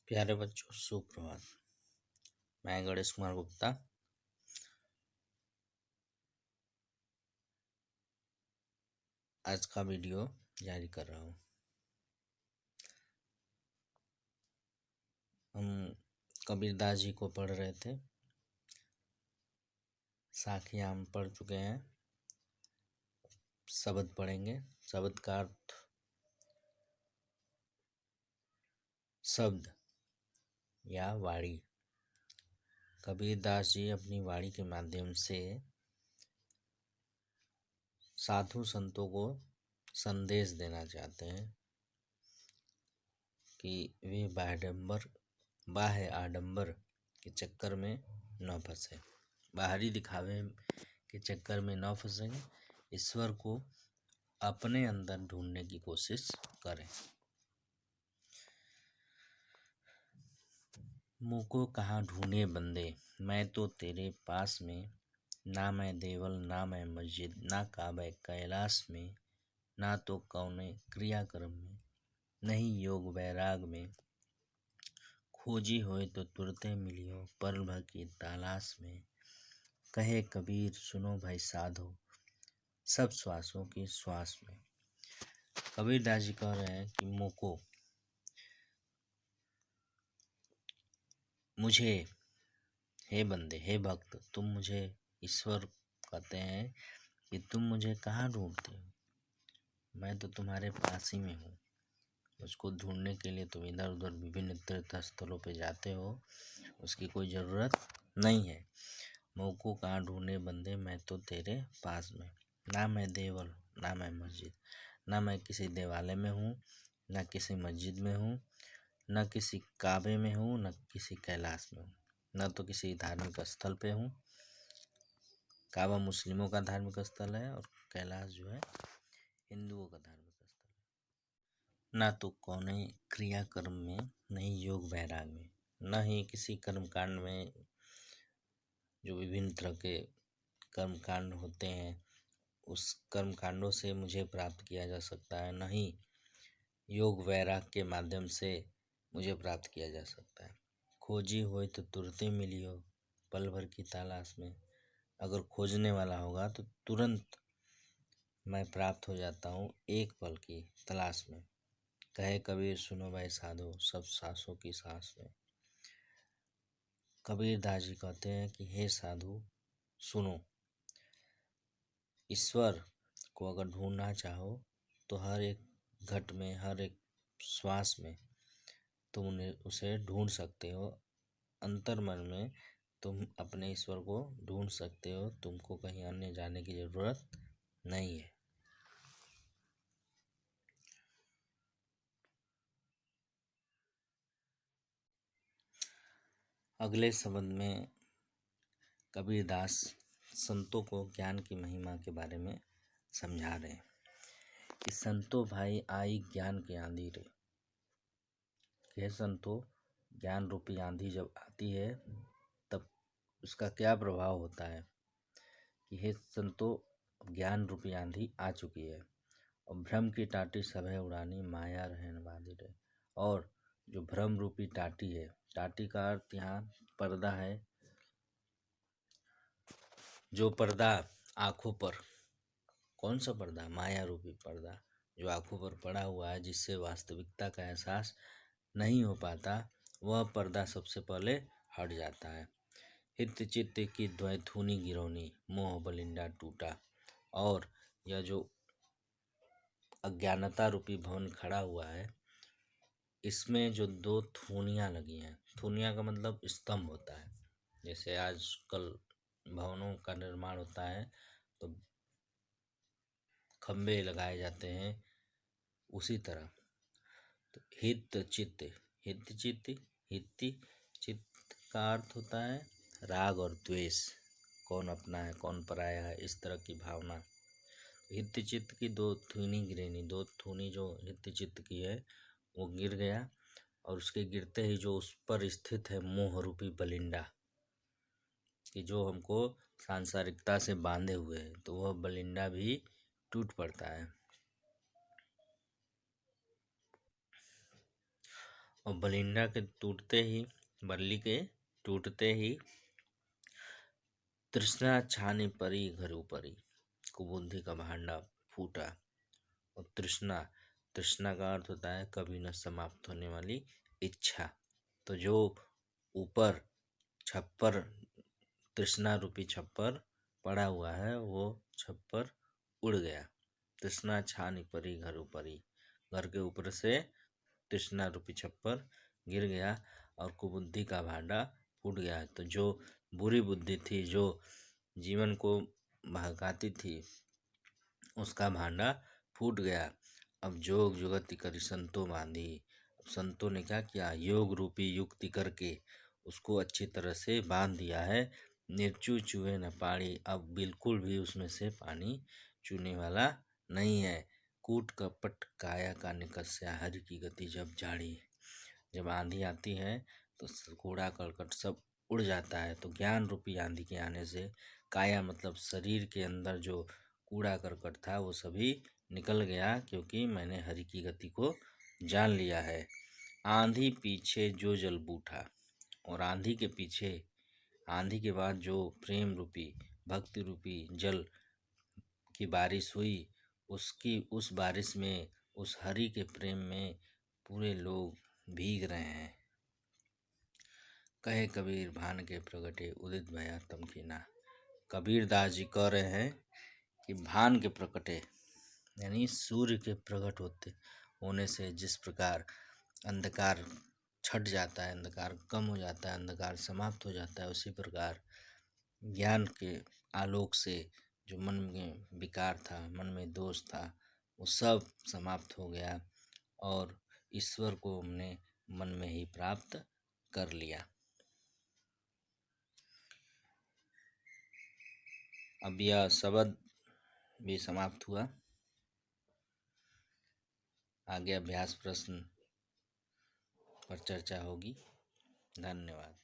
प्यारे बच्चों, सुप्रभात। मैं गणेश कुमार गुप्ता आज का वीडियो जारी कर रहा हूँ। हम कबीरदास जी को पढ़ रहे थे। साखियाँ हम पढ़ चुके हैं। शब्द पढ़ेंगे। शब्द का अर्थ शब्द या वाणी। कबीरदास जी अपनी वाणी के माध्यम से साधु संतों को संदेश देना चाहते हैं कि वे बाह्य आडंबर के चक्कर में न फंसे, बाहरी दिखावे के चक्कर में न फंसे, ईश्वर को अपने अंदर ढूंढने की कोशिश करें। मुँह को कहाँ ढूंढे बंदे, मैं तो तेरे पास में। ना मैं देवल ना मैं मस्जिद, ना काबे कैलाश में, ना तो कौने क्रियाक्रम में, नहीं योग वैराग में। खोजी होए तो तुरते मिलियो, पल भर की तलाश में। कहे कबीर सुनो भाई साधो, सब श्वासों की श्वास में। कबीरदास जी कह रहे हैं कि मुझको, मुझे, हे बंदे, हे भक्त, तुम मुझे, ईश्वर कहते हैं कि तुम मुझे कहाँ ढूंढते हो, मैं तो तुम्हारे पास ही में हूँ। उसको ढूंढने के लिए तुम इधर उधर विभिन्न तीर्थ स्थलों पे जाते हो, उसकी कोई ज़रूरत नहीं है। मुझको कहाँ ढूंढे बंदे, मैं तो तेरे पास में। ना मैं देवल ना मैं मस्जिद, ना मैं किसी देवालय में हूँ, ना किसी मस्जिद में हूँ, न किसी काबे में हूँ, न किसी कैलाश में हूँ, न तो किसी धार्मिक स्थल पे हूँ। काबा मुस्लिमों का धार्मिक स्थल है और कैलाश जो है हिंदुओं का धार्मिक स्थल है। ना तो कौने क्रियाकर्म में, नहीं योग वैराग में, न ही किसी कर्मकांड में, जो विभिन्न तरह के कर्मकांड होते हैं उस कर्मकांडों से मुझे प्राप्त किया जा सकता है, न ही योग वैराग के माध्यम से मुझे प्राप्त किया जा सकता है। खोजी होए तो तुरते मिलियो, पल भर की तलाश में। अगर खोजने वाला होगा तो तुरंत मैं प्राप्त हो जाता हूँ, एक पल की तलाश में। कहे कबीर सुनो भाई साधो, सब सांसों की सांस में। कबीरदास जी कहते हैं कि हे साधु सुनो, ईश्वर को अगर ढूंढना चाहो तो हर एक घट में, हर एक श्वास में तुम उसे ढूंढ सकते हो। अंतर्मन में तुम अपने ईश्वर को ढूंढ सकते हो, तुमको कहीं अन्य जाने की ज़रूरत नहीं है। अगले शब्द में कबीरदास संतों को ज्ञान की महिमा के बारे में समझा रहे हैं कि संतो भाई आई ज्ञान की आंधी रे। हे संतो, ज्ञान रूपी आंधी जब आती है तब उसका क्या प्रभाव होता है कि हे संतो, ज्ञान रूपी आंधी आ चुकी है और भ्रम की टाटी सभे उड़ानी, माया रहन बांधी रे। और जो भ्रम रूपी टाटी है, टाटी का अर्थ यहाँ पर्दा है, जो पर्दा आँखों पर, कौन सा पर्दा, माया रूपी पर्दा जो आँखों पर पड़ा हुआ है, जिससे वास्तविकता का एहसास नहीं हो पाता, वह पर्दा सबसे पहले हट जाता है। हित चित्त की द्वैथुनी गिरौनी, मोह बलिंडा टूटा। और यह जो अज्ञानता रूपी भवन खड़ा हुआ है, इसमें जो दो थूनियाँ लगी हैं, थूनियाँ का मतलब स्तंभ होता है। जैसे आजकल भवनों का निर्माण होता है तो खंबे लगाए जाते हैं, उसी तरह। तो हित चित्त, हित चित्त, हित्ती चित्त का अर्थ होता है राग और द्वेष, कौन अपना है कौन पराया है, इस तरह की भावना। हित चित्त की दो थूनी गिरेनी, दो थूनी जो हित चित्त की है वो गिर गया, और उसके गिरते ही जो उस पर स्थित है मोह रूपी बलिंडा, कि जो हमको सांसारिकता से बांधे हुए है, तो वह बलिंडा भी टूट पड़ता है। और बल्ली के टूटते ही तृष्णा छानी परी घर ऊपरी, कुबुद्धि का भांडा फूटा। और तृष्णा, तृष्णा का अर्थ होता है कभी न समाप्त होने वाली इच्छा। तो जो ऊपर छप्पर, तृष्णा रूपी छप्पर पड़ा हुआ है, वो छप्पर उड़ गया। तृष्णा छानी परी घर ऊपरी, घर के ऊपर से तृष्णा रूपी छप्पर गिर गया और कुबुद्धि का भांडा फूट गया। तो जो बुरी बुद्धि थी, जो जीवन को भड़काती थी, उसका भांडा फूट गया। अब जोग जुगति करी संतो बांधी, संतों ने क्या किया, योग रूपी युक्ति करके उसको अच्छी तरह से बांध दिया है। निर्चू चूहे न पानी, अब बिल्कुल भी उसमें से पानी चूने वाला नहीं है। कूट कपट काया का निकस्या, हरि की गति जब जाड़ी। जब आंधी आती है तो कूड़ा करकट सब उड़ जाता है। तो ज्ञान रूपी आंधी के आने से काया मतलब शरीर के अंदर जो कूड़ा करकट था वो सभी निकल गया, क्योंकि मैंने हरि की गति को जान लिया है। आंधी पीछे जो जल बूठा, और आंधी के पीछे, आंधी के बाद जो प्रेम रूपी भक्ति रूपी जल की बारिश हुई, उसकी उस बारिश में, उस हरि के प्रेम में पूरे लोग भीग रहे हैं। कहे कबीर भान के प्रगटे, उदित भया तम कीना। कबीर दास जी कह रहे हैं कि भान के प्रकटे यानी सूर्य के प्रकट होने से जिस प्रकार अंधकार छट जाता है, अंधकार कम हो जाता है, अंधकार समाप्त हो जाता है, उसी प्रकार ज्ञान के आलोक से जो मन में विकार था, मन में दोष था, वो सब समाप्त हो गया और ईश्वर को हमने मन में ही प्राप्त कर लिया। अब यह शब्द भी समाप्त हुआ। आगे अभ्यास प्रश्न पर चर्चा होगी। धन्यवाद।